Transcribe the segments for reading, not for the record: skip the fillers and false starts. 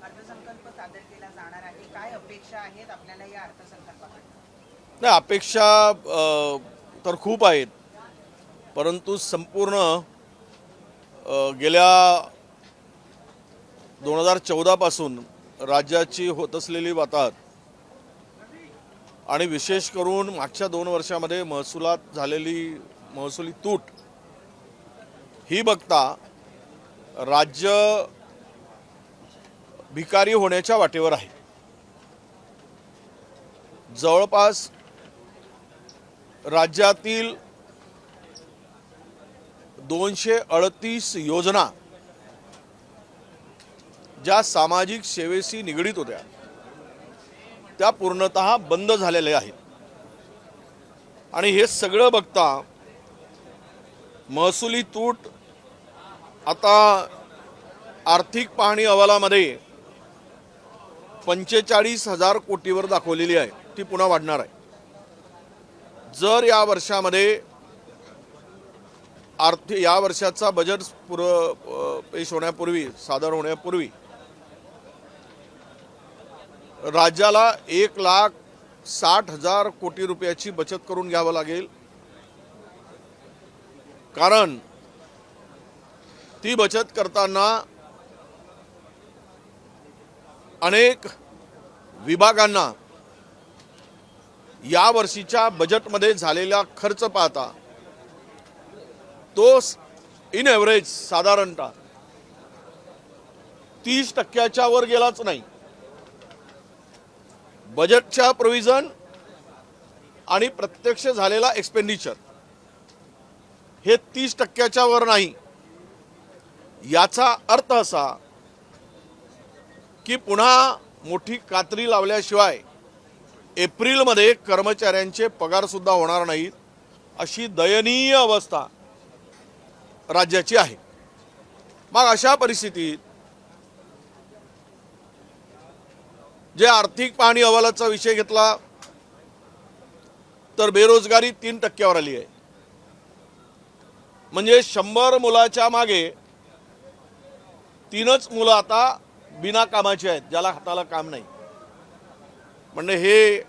अर्थसंकल्प सादर केला जाणार आहे, काय अपेक्षा आहेत आपल्याला या अर्थसंकल्पाकडे? नाही, अपेक्षा तर खूप आहेत, परंतु संपूर्ण गेल्या 2014 पासून राज्याची होत असलेली वाताहत आणि विशेष करून मागच्या 2 वर्षामध्ये महसुलात झालेली महसुली तूट ही बघता राज्य भिकारी होण्याच्या वाटेवर आहे. जवळपास राज्यातील 238 योजना ज्या सामाजिक सेवेशी निगडीत होत्या त्या पूर्णतः बंद झालेल्या आहेत. आणि हे सगळं बघता महसुली तूट आता आर्थिक पाहणी अहवालामध्ये 45,000 कोटीवर दाखवलेली आहे. ती पुन्हा वाढणार आहे. जर या वर्षामध्ये या वर्षाचा बजेट पेश होण्यापूर्वी सादर होण्यापूर्वी राज्याला 1,60,000 कोटी रुपयाची बचत करून घ्यावं लागेल. कारण ती बचत करताना अनेक विभागांना या वर्षीच्या बजेटमध्ये झालेला खर्च पाहता तो इन एव्हरेज साधारणतः 30% वर गेलाच नाही. बजेटच्या प्रोव्हिजन आणि प्रत्यक्ष झालेला एक्सपेंडिचर हे 30% वर नाही. याचा अर्थ असा की पुन्हा मोठी कात्री लावल्याशिवाय एप्रिलमध्ये कर्मचाऱ्यांचे पगार सुद्धा होणार नाहीत, अशी दयनीय अवस्था राज्याची आहे. मग अशा परिस्थितीत जे आर्थिक पाहणी अहवालाचा विषय घेतला तर बेरोजगारी 3% आली आहे. म्हणजे 100 मुलाच्या मागे 3च मुलं आता बिना कामाची आहेत, ज्याला हाताला काम नाही. म्हणजे हे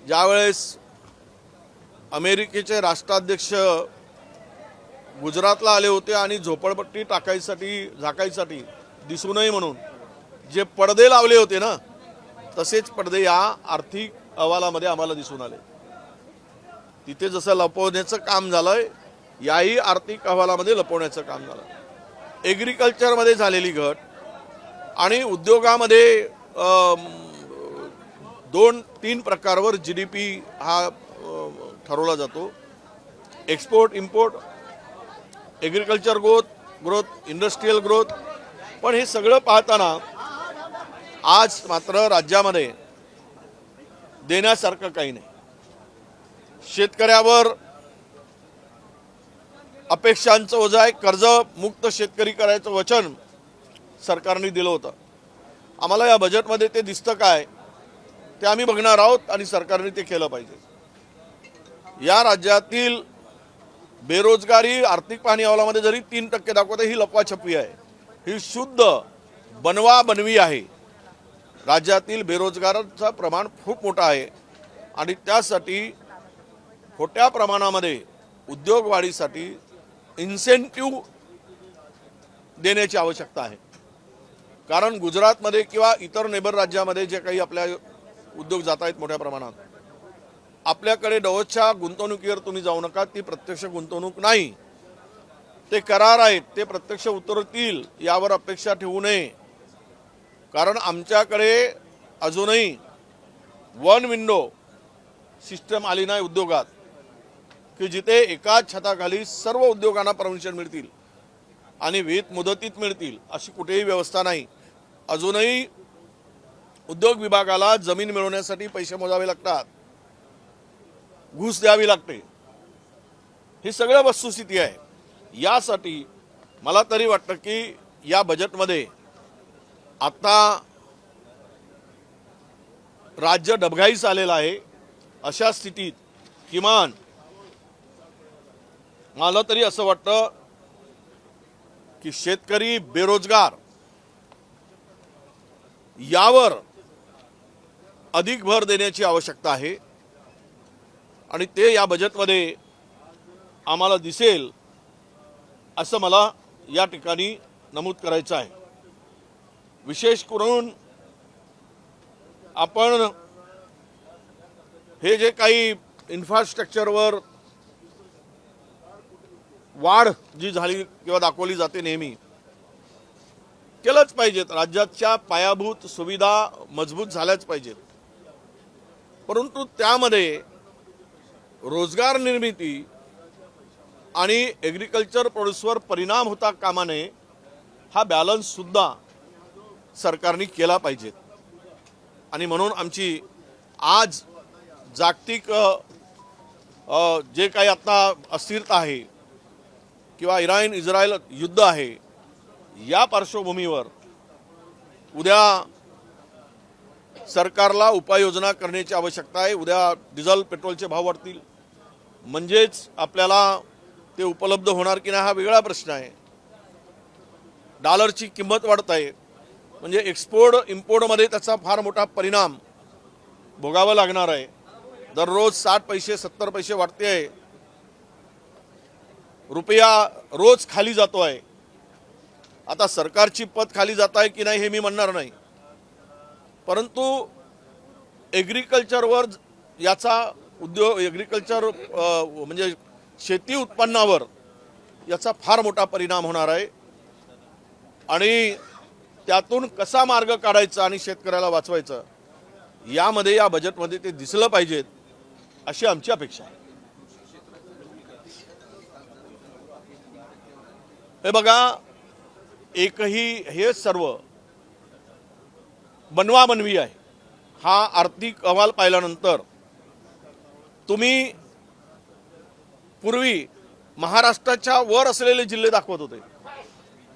ज्यावेळेस अमेरिकेचे राष्ट्राध्यक्ष गुजरातला आले होते आणि झोपडपट्टी झाकायसाठी दिसू नये म्हणून जे पडदे लावले होते ना, तसेच पडदे या आर्थिक अहवालामध्ये आम्हाला दिसून आले. तिथे जसं लपवण्याचं काम झालंय, याही आर्थिक अहवालामध्ये लपवण्याचं काम झालं. एग्रीकल्चरमध्ये झालेली घट आणि उद्योगामध्ये 2-3 प्रकारवर GDP हा ठरवला जातो. Export, import, agriculture growth, industrial growth. पण हे सगळं पाहताना आज मात्र राज्यामध्ये देण्यासारखं काही नाही. शेतकऱ्यावर अपेक्षांचं ओझं आहे. कर्जमुक्त शेतकरी करायचं वचन सरकारने दिलं होतं. आम्हाला या बजेटमध्ये ते दिसतं काय ते आम्ही बघणार आहोत आणि सरकारने ते केलं पाहिजे. या राज्यातील बेरोजगारी आर्थिक पाहणी अहवालामध्ये जरी 3% दाखवते, ही लपवाछपवी आहे. ही शुद्ध बनवाबनवी आहे. राज्यातील बेरोजगारांचं प्रमाण खूप मोठं आहे आणि त्यासाठी मोठ्या प्रमाणामध्ये उद्योग वाढीसाठी इन्सेंटिव्ह देण्याची आवश्यकता आहे. कारण गुजरातमध्ये किंवा इतर नेबर राज्यामध्ये जे काही आपल्या उद्योग जात आहेत मोठ्या प्रमाणात, आपल्याकडे डवच्या गुंतवणुकीवर तुम्ही जाऊ नका. ती प्रत्यक्ष गुंतवणूक नाही, ते करार आहेत, ते प्रत्यक्ष उतरतील यावर अपेक्षा ठेवू नये. कारण आमच्याकडे अजूनही वन विंडो सिस्टम आली नाही उद्योगात, की जिथे एकाच छताखाली सर्व उद्योगांना परमिशन मिळतील आणि वेत मुदतीत मिळतील, अशी कुठेही व्यवस्था नाही. अजूनही उद्योग विभागाला जमीन मिळवण्यासाठी पैसे मोजावे लागतात, घूस द्यावी लागते. ही सगळं वस्तुस्थिती आहे. यासाठी मला तरी वाटतं की या बजेटमध्ये आता राज्य डबघाईस आलेलं आहे. अशा स्थितीत किमान मला तरी असं वाटतं की शेतकरी, बेरोजगार यावर अधिक भर देण्याची आवश्यकता आहे आणि ते या बजेटमध्ये आम्हाला दिसेल असं मला या ठिकाणी नमूद करायचं आहे। विशेष करून आपण हे जे काही इन्फ्रास्ट्रक्चरवर वाढ जी झाली किंवा दाखवली जाते नेहमी केलंच पाहिजेत, राज्याच्या पायाभूत सुविधा मजबूत झाल्याच पाहिजेत, परंतु त्यामध्ये रोजगार निर्मिती आणि ॲग्रिकल्चर प्रोड्यूसवर परिणाम होता कामा नये हा बॅलन्स सुद्धा सरकारने केला पाहिजे। आणि म्हणून आमची आज जागतिक जे काही आता अस्थिरता आहे किंवा इराण इस्रायल युद्ध आहे या पार्श्वभूमीवर उद्या सरकारला उपाययोजना करण्याची आवश्यकता आहे। उद्या डिझेल पेट्रोलचे भाव वाढतील म्हणजेच आपल्याला ते उपलब्ध होणार की नाही हा वेगळा प्रश्न आहे। डॉलरची किंमत वाढत आहे म्हणजे एक्सपोर्ट इम्पोर्टमध्ये त्याचा फार मोठा परिणाम भोगावा लागणार आहे। दररोज 60 पैसे 70 पैसे वाढते आहे, रुपया रोज खाली जातो आहे। आता सरकारची पत खाली जात आहे की नाही हे मी म्हणणार नाही, परंतु ॲग्रिकल्चरवर याचा उद्योग ॲग्रिकल्चर म्हणजे शेती उत्पन्नावर याचा फार मोठा परिणाम होणार आहे आणि त्यातून कसा मार्ग काढायचा आणि शेतकऱ्याला वाचवायचं यामध्ये या बजेटमध्ये ते दिसलं पाहिजेत अशी आमची अपेक्षा आहे। हे बघा, एकही हे सर्व बनवाबनवी आहे। हा आर्थिक अहवाल पाहिल्यानंतर तुम्ही पूर्वी महाराष्ट्राच्या वर असलेले जिल्हे दाखवत होते,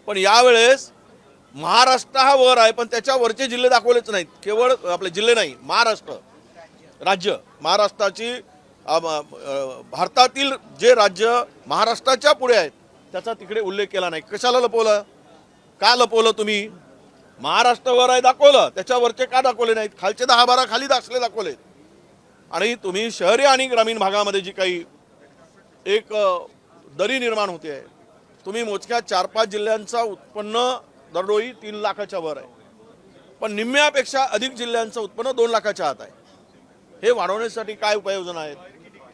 पण यावेळेस महाराष्ट्र हा वर आहे पण त्याच्या वरचे जिल्हे दाखवलेच नाहीत। केवळ आपले जिल्हे नाही, महाराष्ट्र राज्य, महाराष्ट्राची भारतातील जे राज्य महाराष्ट्राच्या पुढे आहेत त्याचा तिकडे उल्लेख केला नाही। कशाला लपवलं, का लपवलं तुम्ही? महाराष्ट्रावर आहे दाखवलं, त्याच्यावरचे का दाखवले नाहीत? खालचे 10-12 खाली दाखवले। आणि तुम्ही शहरी आणि ग्रामीण भागामध्ये जी काही एक दरी निर्माण होते आहे, तुम्ही मोजक्या 4-5 जिल्ह्यांचा उत्पन्न दरडोई 3 लाखाच्या वर आहे, पण निम्म्यापेक्षा अधिक जिल्ह्यांचं उत्पन्न 2 लाखाच्या आत आहे। हे वाढवण्यासाठी काय उपाययोजना आहेत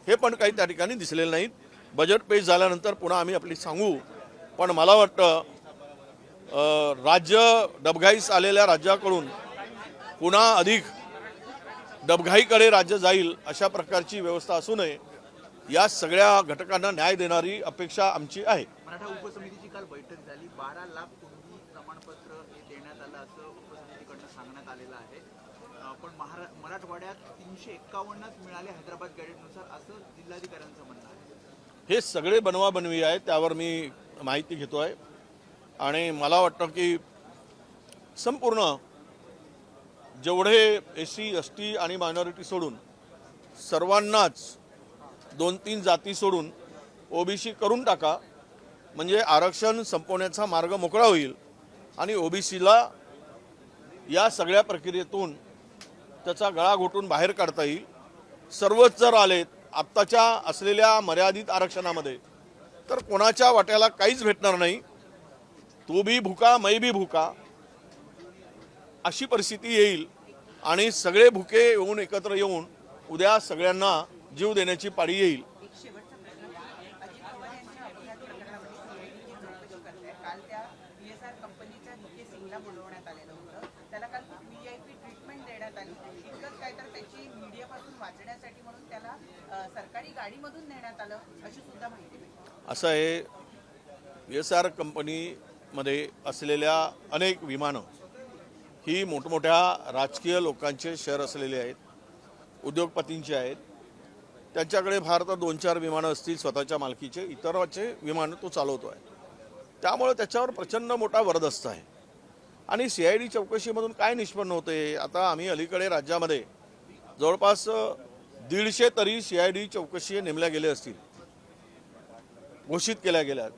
हे पण काही त्या ठिकाणी दिसलेले नाहीत। बजेट पेश झाल्यानंतर पुन्हा आम्ही आपली सांगू, पण मला वाटतं राज्य डबघाईस आलेल्या राज्याकडून पुन्हा अधिक डबघाईकडे राज्य जाईल अशा प्रकारची व्यवस्था असू नये, या सगळ्या घटकांना न्याय देणारी अपेक्षा आमची आहे। मराठा उपसमितीची काल बैठक झाली। 12 लाख कुणबी प्रमाणपत्र हे देण्यात आलं असं उपसमितीकडनं सांगण्यात आलेलं आहे, पण मराठवाड्यात 351च मिळाले हैदराबाद गाईडनुसार असं जिल्हाधिकाऱ्यांचं म्हणणं आहे। हे सगळे बनवाबनवी आहे, त्यावर मी माहिती घेतोय आणि मला वाटतं की संपूर्ण जेवढे SC ST आणि मायनॉरिटी सोडून सर्वांनाच 2-3 जाती सोडून OBC करून टाका, म्हणजे आरक्षण संपवण्याचा मार्ग मोकळा होईल आणि OBCला या सगळ्या प्रक्रियेतून त्याचा गळा घोटून बाहेर काढता येईल। सर्वच जर आलेत आत्ताच्या असलेल्या मर्यादित आरक्षणामध्ये तर कोणाच्या वाट्याला काहीच भेटणार नाही। तू भी भूका मैं भी भूका अशी परिस्थिती येईल आणि सगळे भुके येऊन एकत्र येऊन उद्या सगळ्यांना जीव देण्याची पाळी येईल। काल त्या PSR कंपनीच्या DK सिंगला बोलवण्यात आलेलं होतं, त्याला काल खूप VIP ट्रीटमेंट देण्यात आली। इतकंच काय तर त्याची मीडियापासून वाचण्यासाठी म्हणून त्याला सरकारी गाडीमधून नेण्यात आलं अशी सुद्धा माहिती मिळते। असं आहे, PSR कंपनीमध्ये असलेल्या अनेक विमानं ही मोठमोठ्या राजकीय लोकांचे शेअर असलेले आहेत, उद्योगपतींचे आहेत। त्यांच्याकडे फार तर 2-4 विमानं असतील स्वतःच्या मालकीचे, इतरचे विमानं तो चालवतो आहे, त्यामुळे त्याच्यावर प्रचंड मोठा वरदस्त आहे। आणि CID चौकशीमधून काय निष्पन्न होते? आता आम्ही अलीकडे राज्यामध्ये जवळपास 150 तरी CID चौकशी नेमल्या गेल्या असतील, घोषित केल्या गेल्या।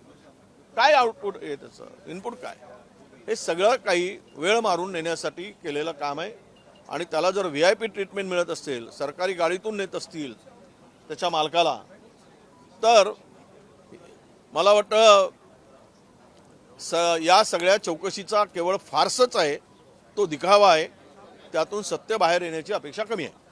काय आउटपुट आहे त्याचं, इनपुट काय? हे सगळं काही वेळ मारून नेण्यासाठी केलेलं काम आहे आणि त्याला जर VIP ट्रीटमेंट मिळत असेल, सरकारी गाडीतून नेत असतील त्याच्या मालकाला, तर मला वाटतं या सगळ्या चौकशीचा केवळ फार्सच आहे, तो दिखावा आहे, त्यातून सत्य बाहेर येण्याची अपेक्षा कमी आहे.